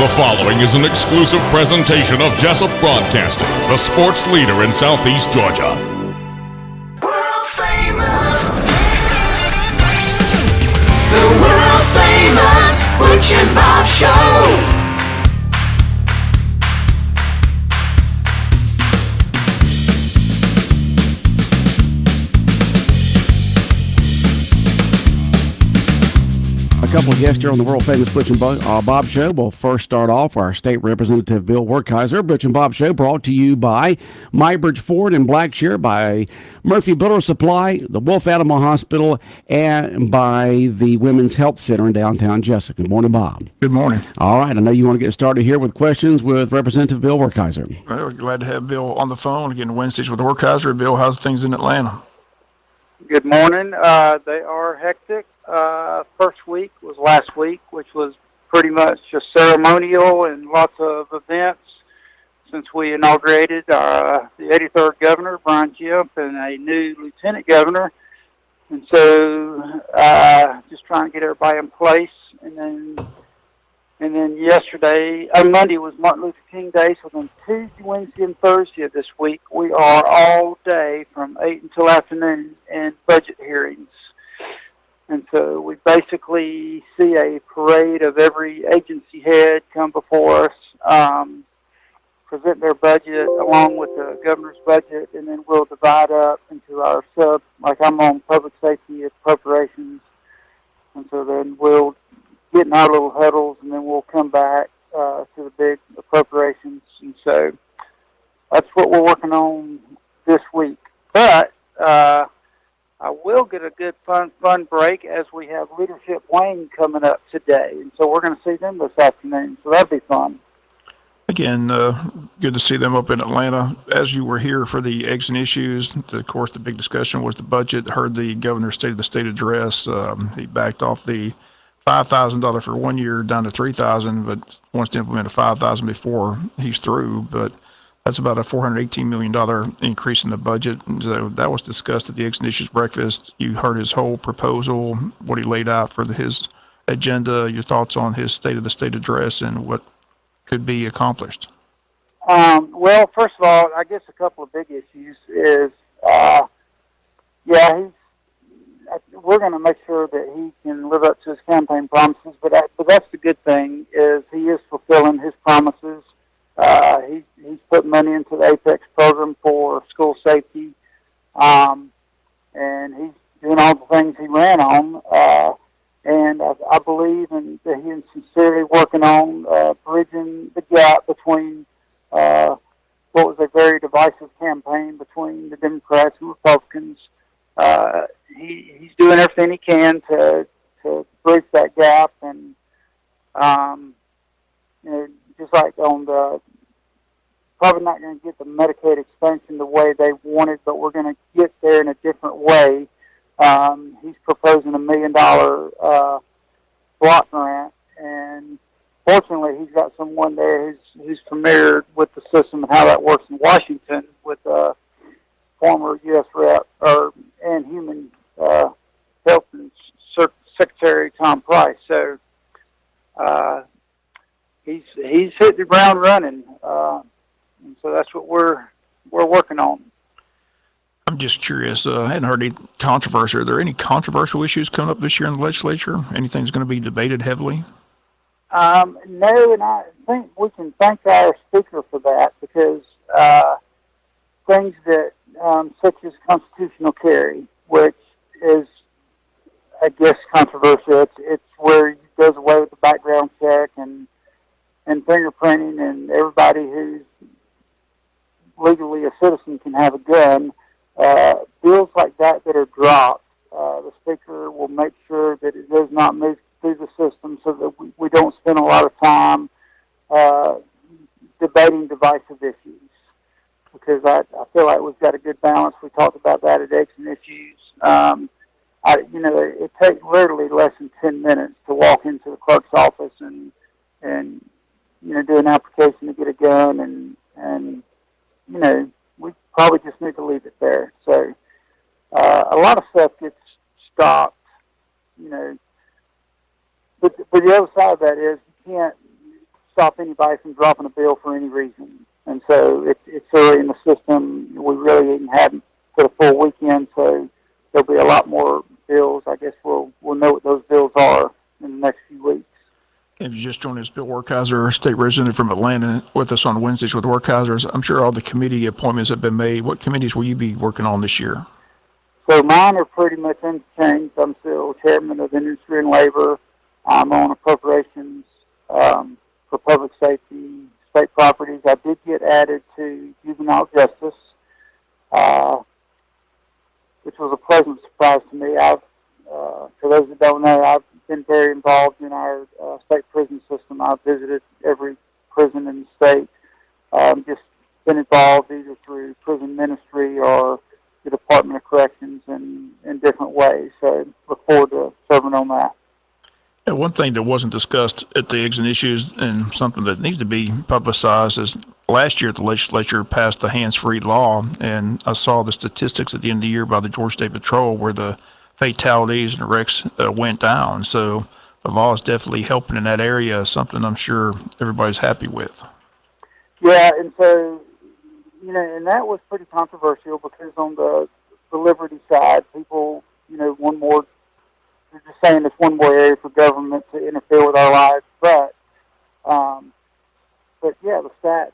The following is an exclusive presentation of Jesup Broadcasting, the sports leader in Southeast Georgia. World famous. The world famous Butch and Bob Show. A couple of guests here on the world-famous Butch and Bob Show. We'll first start off our State Representative Bill Werkheiser. Butch and Bob Show brought to you by Mybridge Ford in Blackshear, by Murphy Builder Supply, the Wolf Animal Hospital, and by the Women's Health Center in downtown Jesup. Good morning, Bob. Good morning. All right, I know you want to get started here with questions with Representative Bill Werkheiser. Well, we're glad to have Bill on the phone again Wednesdays with Werkheiser. Bill, how's things in Atlanta? Good morning. They are hectic. First week was last week, which was pretty much just ceremonial and lots of events since we inaugurated the 83rd governor, Brian Jesup, and a new lieutenant governor. And so just trying to get everybody in place. And then yesterday, Monday was Martin Luther King Day, so then Tuesday, Wednesday, and Thursday of this week, we are all day from 8 until afternoon in budget hearings. And so we basically see a parade of every agency head come before us, present their budget along with the governor's budget, and then we'll divide up into our sub, like I'm on public safety appropriations. And so then we'll get in our little huddles, and then we'll come back to the big appropriations. And so that's what we're working on this week. But I will get a good fun break as we have Leadership Wayne coming up today. And so we're going to see them this afternoon. So that'll be fun. Again, good to see them up in Atlanta. As you were here for the eggs and issues, of course, the big discussion was the budget. Heard the governor's State of the State address. He backed off the $5,000 for 1 year down to $3,000, but wants to implement a $5,000 before he's through. But that's about a $418 million increase in the budget. So that was discussed at the Eggs and Issues breakfast. You heard his whole proposal, what he laid out for his agenda, your thoughts on his State of the State address and what could be accomplished. Well, first of all, I guess a couple of big issues is, we're going to make sure that he can live up to his campaign promises, but that's the good thing, is he is fulfilling his promises. He's put money into the APEX program for school safety, and he's doing all the things he ran on, and I believe that he is sincerely working on bridging the gap between what was a very divisive campaign between the Democrats and Republicans. He's doing everything he can to bridge that gap, and just like on the, probably not going to get the Medicaid expansion the way they wanted, but we're going to get there in a different way. He's proposing $1 million block grant, and fortunately he's got someone there who's familiar with the system and how that works in Washington with former U.S. Rep and Human Health and Secretary Tom Price. So he's hit the ground running, and so that's what we're working on. I'm just curious. I hadn't heard any controversy. Are there any controversial issues coming up this year in the legislature? Anything's going to be debated heavily? No, and I think we can thank our speaker for that, because things that such as constitutional carry, which is, I guess, controversial. It's where it goes away with the background check and fingerprinting, and everybody who's legally a citizen can have a gun. Bills like that are dropped, the speaker will make sure that it does not move through the system, so that we don't spend a lot of time debating divisive issues. Because I feel like we've got a good balance. We talked about that at Eggs and Issues. It takes literally less than 10 minutes to walk into the clerk's office and do an application to get a gun, and we probably just need to leave it there. So a lot of stuff gets stopped, But the other side of that is you can't stop anybody from dropping a bill for any reason. And so it's early in the system. We really haven't put a full weekend, so there'll be a lot more bills. I guess we'll know what those bills are in the next few weeks. If you just joined us, Bill Werkheiser, state representative from Atlanta, with us on Wednesdays with Werkheisers. I'm sure all the committee appointments have been made. What committees will you be working on this year? So mine are pretty much unchanged. I'm still chairman of Industry and Labor. I'm on appropriations for public safety, state properties. I did get added to juvenile justice, which was a pleasant surprise to me. For those that don't know, I've been very involved in our state prison system. I've visited every prison in the state. Just been involved either through prison ministry or the Department of Corrections in different ways. So look forward to serving on that. Yeah, one thing that wasn't discussed at the Eggs and Issues, and something that needs to be publicized, is last year the legislature passed the hands-free law, and I saw the statistics at the end of the year by the Georgia State Patrol where the fatalities and wrecks went down. So the law is definitely helping in that area, something I'm sure everybody's happy with. Yeah, and so, and that was pretty controversial because on the liberty side, people, they're just saying it's one more area for government to interfere with our lives. But yeah, the stats,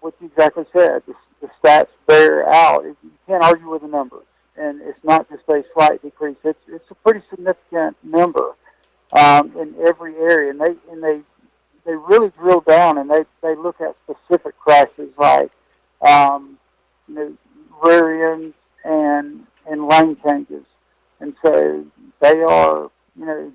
what you exactly said, the stats bear out. You can't argue with the numbers. And it's not just a slight decrease. It's a pretty significant number in every area. And they really drill down and they look at specific crashes like rear ends and lane changes. And so they are, you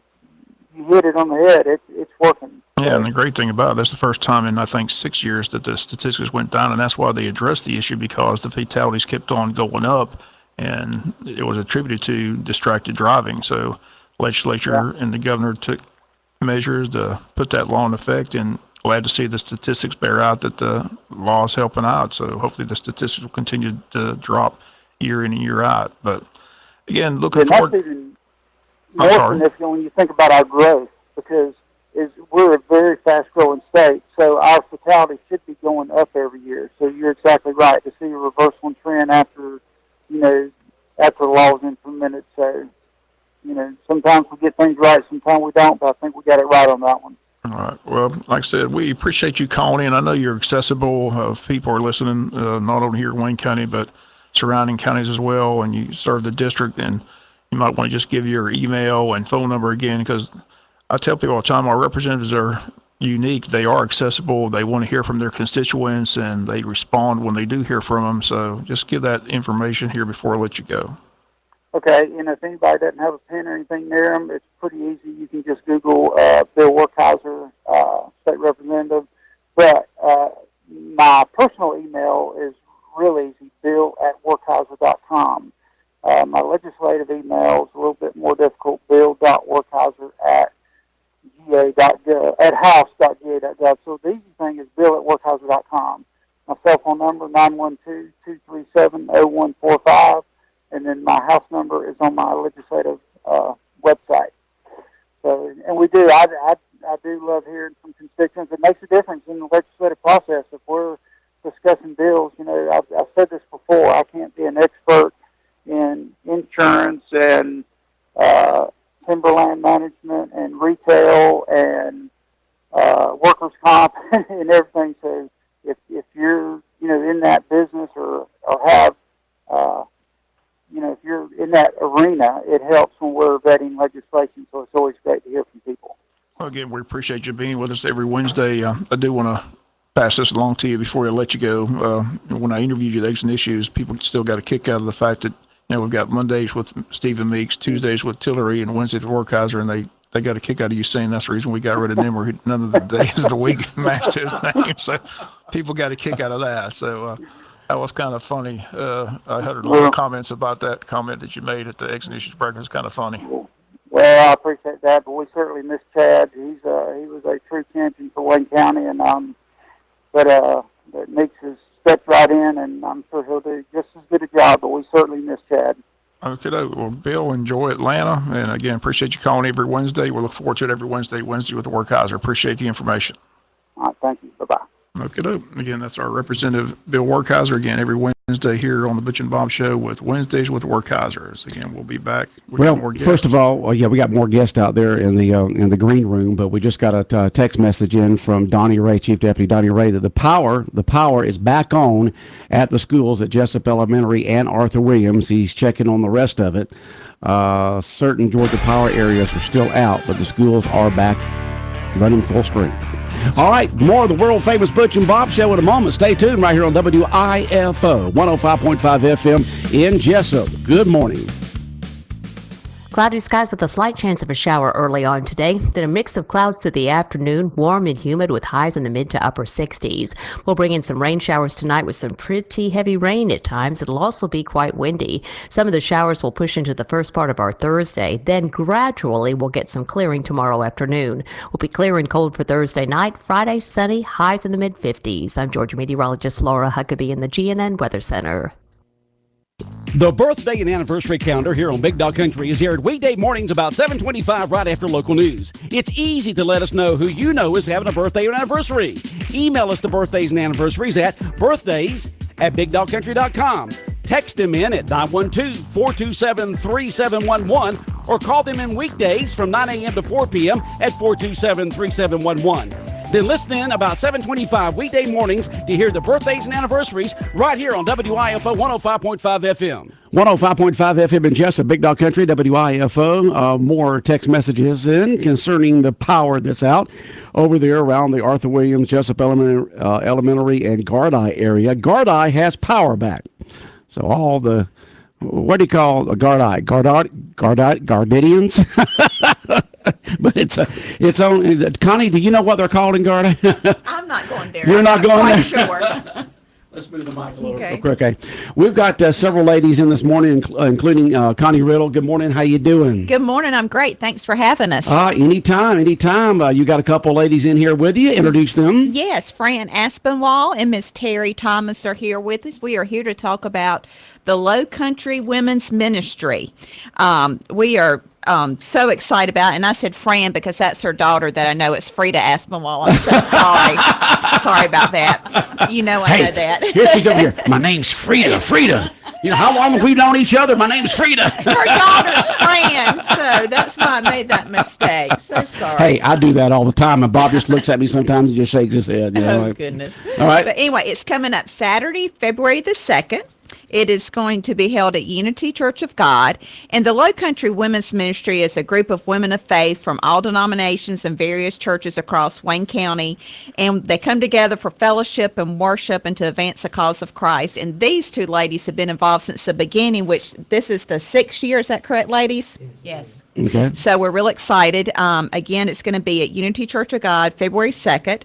hit it on the head. It's working. Yeah, and the great thing about it, that's the first time in, I think, 6 years that the statistics went down, and that's why they addressed the issue, because the fatalities kept on going up, and it was attributed to distracted driving. So legislature and the governor took measures to put that law in effect, and glad to see the statistics bear out that the law is helping out. So hopefully the statistics will continue to drop year in and year out. But again, looking forward. That's even more significant when you think about our growth, because we're a very fast-growing state, so our fatalities should be going up every year. So you're exactly right to see a reversal in trend after the law was implemented. So, sometimes we get things right, sometimes we don't, but I think we got it right on that one. All right. Well, like I said, we appreciate you calling in. I know you're accessible. If people are listening, not only here in Wayne County, but surrounding counties as well, and you serve the district, and you might want to just give your email and phone number again, because I tell people all the time, our representatives are unique. They are accessible. They want to hear from their constituents, and they respond when they do hear from them. So just give that information here before I let you go. Okay, if anybody doesn't have a pen or anything near them, it's pretty easy. You can just Google Bill Werkheiser, state representative. But my personal email is real easy, bill@werkheiser.com. My legislative email is a little bit more difficult, bill.werkheiser@ga.gov, house.ga.gov. So the easy thing is bill@werkheiser.com. My cell phone number, 912-237-0145. And then my house number is on my legislative website. So, and we do. I do love hearing from constituents. It makes a difference in the legislative process. If we're discussing bills, I've said this before. I can't be an expert in insurance and timberland management and retail and workers' comp and everything. So, if you're in that business or have if you're in that arena, it helps when we're vetting legislation, so it's always great to hear from people. Well, again, we appreciate you being with us every Wednesday. I do want to pass this along to you before I let you go. When I interviewed you at Eggs and Issues, people still got a kick out of the fact that we've got Mondays with Stephen Meeks, Tuesdays with Tillery, and Wednesdays with Werkheiser, and they got a kick out of you saying that's the reason we got rid of them, or none of the days of the week matched his name. So people got a kick out of that. So that was kind of funny. I heard a lot of comments about that comment that you made at the Eggs and Issues breakfast. It's kind of funny. Well, I appreciate that, but we certainly miss Chad. He was a true champion for Wayne County, and but Meeks has stepped right in, and I'm sure he'll do just as good a job. But we certainly miss Chad. Okay, well, Bill, enjoy Atlanta, and again, appreciate you calling every Wednesday. We look forward to it every Wednesday with the Werkheiser. Appreciate the information. All right, Thank you. Bye-bye. Okay, again, that's our Representative Bill Werkheiser. Again, every Wednesday here on the Butch and Bob Show with Wednesdays with Werkheisers. Again, we'll be back. Well, first of all, we got more guests out there in the green room, but we just got a text message in from Donnie Ray, Chief Deputy Donnie Ray, that the power is back on at the schools at Jesup Elementary and Arthur Williams. He's checking on the rest of it. Certain Georgia Power areas are still out, but the schools are back running full strength. All right, more of the world-famous Butch and Bob Show in a moment. Stay tuned right here on WIFO 105.5 FM in Jesup. Good morning. Cloudy skies with a slight chance of a shower early on today, then a mix of clouds through the afternoon, warm and humid with highs in the mid to upper 60s. We'll bring in some rain showers tonight with some pretty heavy rain at times. It'll also be quite windy. Some of the showers will push into the first part of our Thursday, then gradually we'll get some clearing tomorrow afternoon. We'll be clear and cold for Thursday night. Friday, sunny, highs in the mid-50s. I'm Georgia meteorologist Laura Huckabee in the GNN Weather Center. The birthday and anniversary calendar here on Big Dog Country is aired weekday mornings about 7:25 right after local news. It's easy to let us know who you know is having a birthday or anniversary. Email us the birthdays and anniversaries at birthdays@bigdogcountry.com. Text them in at 912-427-3711 or call them in weekdays from 9 a.m. to 4 p.m. at 427-3711. Then listen in about 7:25 weekday mornings to hear the birthdays and anniversaries right here on WIFO 105.5 FM. 105.5 FM in Jesup, Big Dog Country, WIFO. More text messages in concerning the power that's out over there around the Arthur Williams, Jesup Elementary, and Gardai area. Gardai has power back. So all the, what do you call Gardidians? But it's only, Connie, do you know what they're called in Garda? I'm not going there. You're not going there? Sure. Let's move the mic a little quick. Okay. We've got several ladies in this morning, including Connie Riddle. Good morning. How you doing? Good morning. I'm great. Thanks for having us. Anytime. You got a couple ladies in here with you. Introduce them. Yes, Fran Aspinwall and Miss Terry Thomas are here with us. We are here to talk about the Low Country Women's Ministry. We are so excited about it. And I said Fran because that's her daughter that I know. It's Frida Aspinwall. I'm so sorry. Sorry about that. You know I know that. Here she's over here. My name's Frida. You know, how long have we known each other? My name's Frida. Her daughter's Fran. So that's why I made that mistake. So sorry. Hey, I do that all the time. And Bob just looks at me sometimes and just shakes his head. You know, goodness. All right. But anyway, it's coming up Saturday, February the 2nd. It is going to be held at Unity Church of God. And the Low Country Women's Ministry is a group of women of faith from all denominations and various churches across Wayne County. And they come together for fellowship and worship and to advance the cause of Christ. And these two ladies have been involved since the beginning, which this is the 6th year. Is that correct, ladies? Yes. Okay. So we're real excited. Again, it's going to be at Unity Church of God, February 2nd.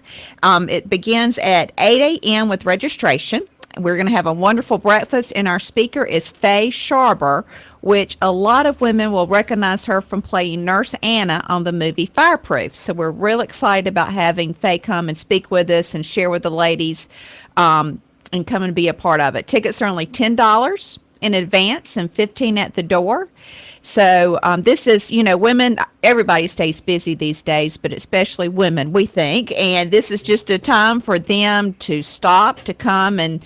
It begins at 8 a.m. with registration. We're going to have a wonderful breakfast, and our speaker is Faye Sharber, which a lot of women will recognize her from playing Nurse Anna on the movie Fireproof. So we're real excited about having Faye come and speak with us and share with the ladies and come and be a part of it. Tickets are only $10 in advance and $15 at the door. So this is, women, everybody stays busy these days, but especially women, we think. And this is just a time for them to stop, to come and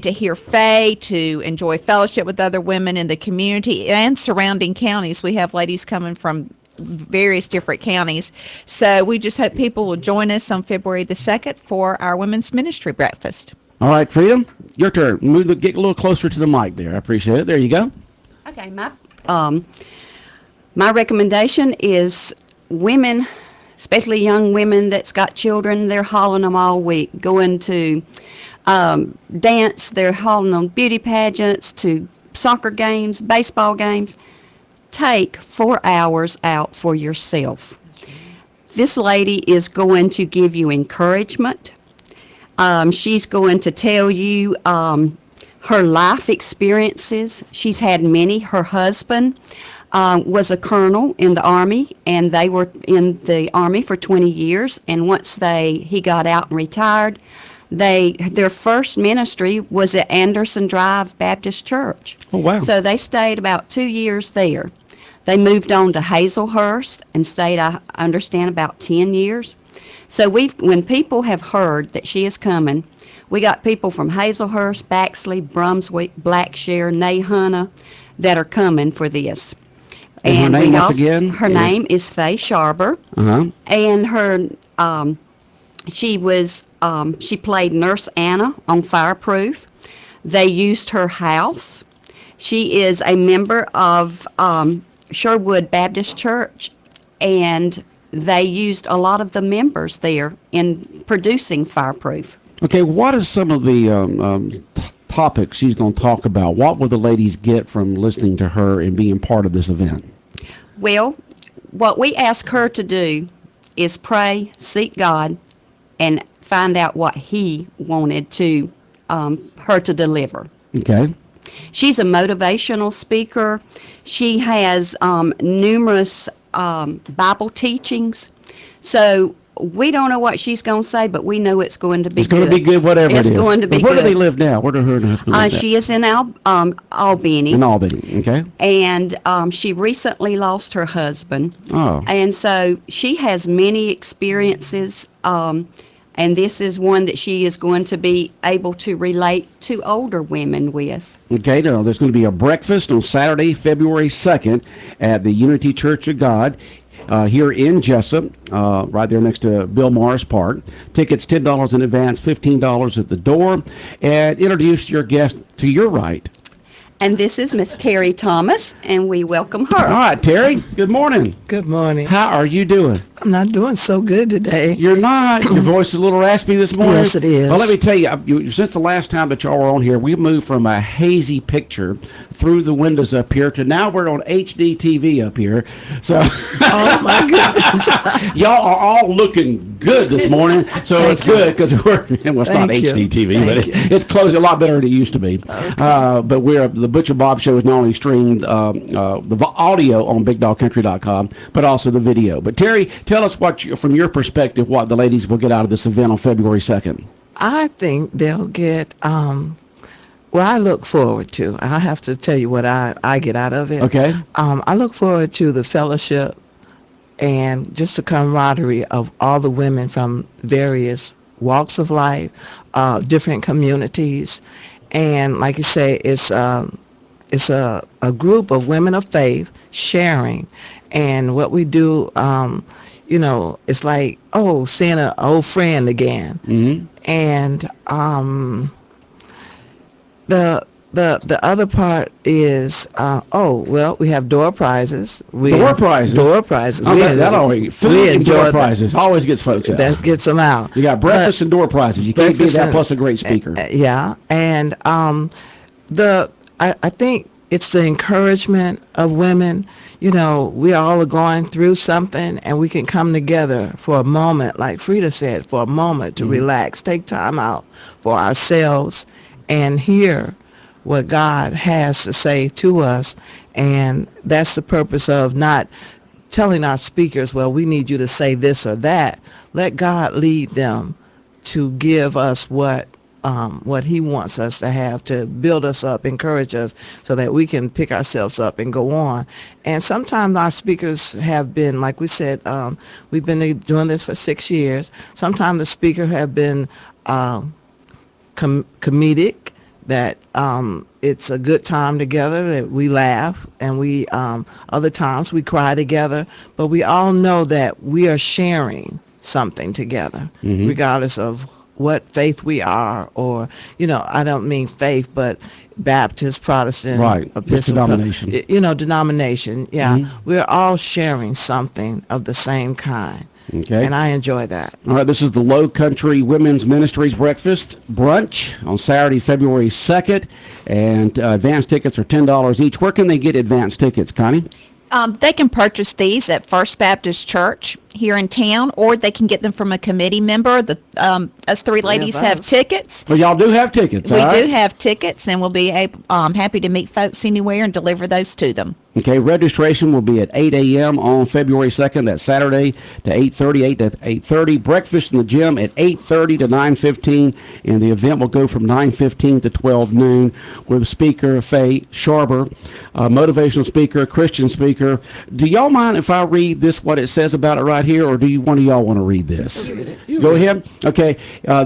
to hear Faye, to enjoy fellowship with other women in the community and surrounding counties. We have ladies coming from various different counties. So we just hope people will join us on February the 2nd for our women's ministry breakfast. All right, Freedom, your turn. Get a little closer to the mic there. I appreciate it. There you go. Okay, my recommendation is women, especially young women that's got children, they're hauling them all week, going to dance, they're hauling them beauty pageants, to soccer games, baseball games. Take 4 hours out for yourself. This lady is going to give you encouragement. She's going to tell you her life experiences. She's had many. Her husband was a colonel in the Army, and they were in the Army for 20 years. And once he got out and retired, their first ministry was at Anderson Drive Baptist Church. Oh, wow. So they stayed about 2 years there. They moved on to Hazelhurst and stayed, I understand, about 10 years. So when people have heard that she is coming, we got people from Hazelhurst, Baxley, Brunswick, Blackshear, Nahunta that are coming for this. And her name once again? Her name is Faye Sharber. Uh-huh. And her, she played Nurse Anna on Fireproof. They used her house. She is a member of Sherwood Baptist Church, and they used a lot of the members there in producing Fireproof. Okay, what are some of the topics she's going to talk about? What will the ladies get from listening to her and being part of this event? Well, what we ask her to do is pray, seek God, and find out what He wanted to her to deliver. Okay. She's a motivational speaker. She has numerous Bible teachings. So we don't know what she's going to say, but we know it's going to be good. It's going to be good, whatever it is. It's going to be Where good. do they live now? Where do her and her husband live? She is in Albany. In Albany, okay. And she recently lost her husband. Oh. And so she has many experiences, and this is one that she is going to be able to relate to older women with. Okay, now there's going to be a breakfast on Saturday, February 2nd at the Unity Church of God here in Jesup, right there next to Bill Morris Park. Tickets $10 in advance, $15 at the door. And introduce your guest to your right. And this is Miss Terry Thomas, and we welcome her. All right, Terry, good morning. Good morning. How are you doing? I'm not doing so good today. You're not. Your voice is a little raspy this morning. Yes, it is. Well, let me tell you, since the last time that y'all were on here, we moved from a hazy picture through the windows up here to now we're on HD TV up here. So, Oh, my goodness. y'all are all looking good this morning. So it's good because we're, well, it's not Thank you. HD TV, but Thank you. it's close, a lot better than it used to be. But the Butch and Bob Show is not only streamed the audio on BigDogCountry.com, but also the video. But Terry, tell us from your perspective, what the ladies will get out of this event on February 2nd. I think they'll get, well, I look forward to. I have to tell you what I get out of it. Okay. I look forward to the fellowship and just the camaraderie of all the women from various walks of life, different communities. And like you say, it's a group of women of faith sharing. And what we do, it's like, seeing an old friend again. Mm-hmm. And the other part is, we have door prizes. Door prizes? Okay, that always, food and door prizes always gets folks out. That gets them out. You got breakfast and door prizes. You can't beat that, plus a great speaker. Yeah, and I think it's the encouragement of women. We all are going through something, and we can come together for a moment, like Frida said, for a moment to relax, take time out for ourselves, and hear what God has to say to us. And that's the purpose of not telling our speakers, well, we need you to say this or that. Let God lead them to give us what He wants us to have, to build us up, encourage us, so that we can pick ourselves up and go on. And sometimes our speakers have been, like we said, we've been doing this for 6 years. Sometimes the speaker have been comedic, that it's a good time together, that we laugh, and we other times we cry together. But we all know that we are sharing something together, regardless of what faith we are, or I don't mean faith, but Baptist, Protestant, right, Episcopal, denomination. Denomination. Yeah, we're all sharing something of the same kind. Okay. And I enjoy that. All right, this is the Low Country Women's Ministries Breakfast Brunch on Saturday, February 2nd, and advance tickets are $10 each. Where can they get advance tickets, Connie? They can purchase these at First Baptist Church here in town, or they can get them from a committee member. Us three ladies have tickets. Well, y'all do have tickets, We all right? do have tickets, and we'll be happy to meet folks anywhere and deliver those to them. Okay, registration will be at 8 a.m. on February 2nd. That's Saturday to 8:30, 8 to 8:30. Breakfast in the gym at 8:30 to 9:15, and the event will go from 9:15 to 12 noon with speaker Faye Sharber, motivational speaker, Christian speaker. Do y'all mind if I read this, what it says about it right here, or do you one of y'all want to read this? Go ahead. Okay,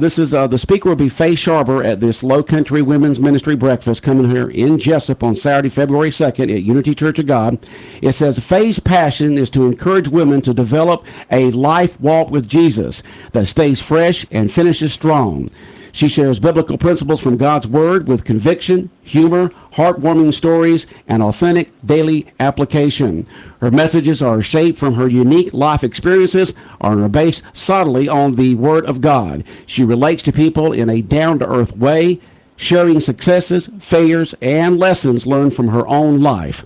this is the speaker will be Faye Sharber at this Low Country Women's Ministry Breakfast coming here in Jesup on Saturday, February 2nd at Unity Church of God. It says Faye's passion is to encourage women to develop a life walk with Jesus that stays fresh and finishes strong. She shares biblical principles from God's Word with conviction, humor, heartwarming stories, and authentic daily application. Her messages are shaped from her unique life experiences and are based solidly on the Word of God. She relates to people in a down-to-earth way, sharing successes, failures, and lessons learned from her own life.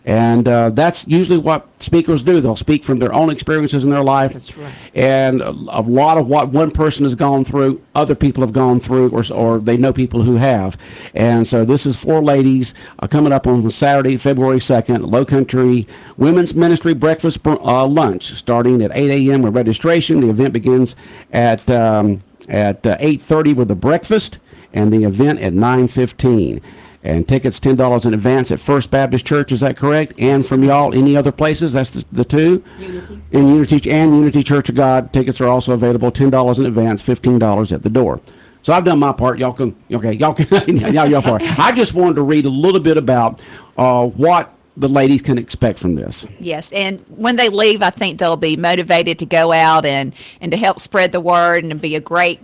And that's usually what speakers do. They'll speak from their own experiences in their life. That's right. And a lot of what one person has gone through, other people have gone through, or they know people who have. And so this is for ladies coming up on Saturday, February 2nd, Low Country Women's Ministry Breakfast Lunch, starting at 8 a.m. with registration. The event begins at 8:30 with the breakfast, and the event at 9:15. And tickets $10 in advance at First Baptist Church, is that correct? And from y'all, any other places? That's the two? Unity. In Unity and Unity Church of God, tickets are also available, $10 in advance, $15 at the door. So I've done my part. Y'all can, okay, y'all can, y'all part. I just wanted to read a little bit about what the ladies can expect from this. Yes, and when they leave, I think they'll be motivated to go out and to help spread the word, and to be a great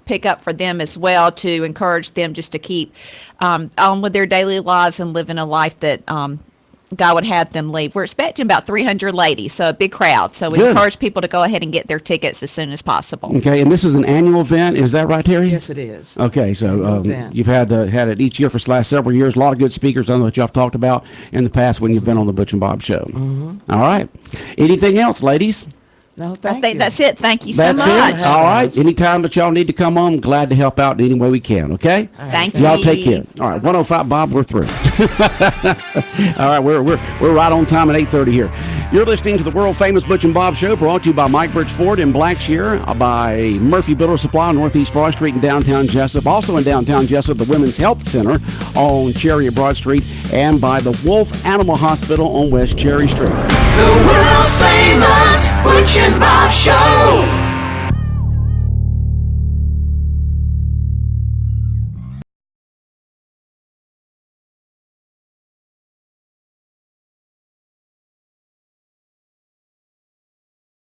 pick up for them as well, to encourage them just to keep on with their daily lives and living a life that God would have them leave. We're expecting about 300 ladies, so a big crowd. So we Good. encourage people to go ahead and get their tickets as soon as possible. Okay, and this is an annual event, is that right, Terry? Yes, it is. Okay, so event. you've had it each year for the last several years. A lot of good speakers I know that y'all have talked about in the past when you've been on the Butch and Bob Show. Mm-hmm. All right. Anything else, ladies? No, I thank think you. that's it. Thank you so That's much. it. All right. Anytime that y'all need to come on, glad to help out in any way we can. Okay. Thank you. Y'all take care. All right. 105 Bob, we're through. All right. We're right on time at 8:30 here. You're listening to the world famous Butch and Bob Show, brought to you by Mike Birch Ford in Blackshear, by Murphy Builder Supply on Northeast Broad Street in downtown Jesup. Also in downtown Jesup, the Women's Health Center on Cherry at Broad Street, and by the Wolf Animal Hospital on West Cherry Street. The world famous Butch and Bob Show.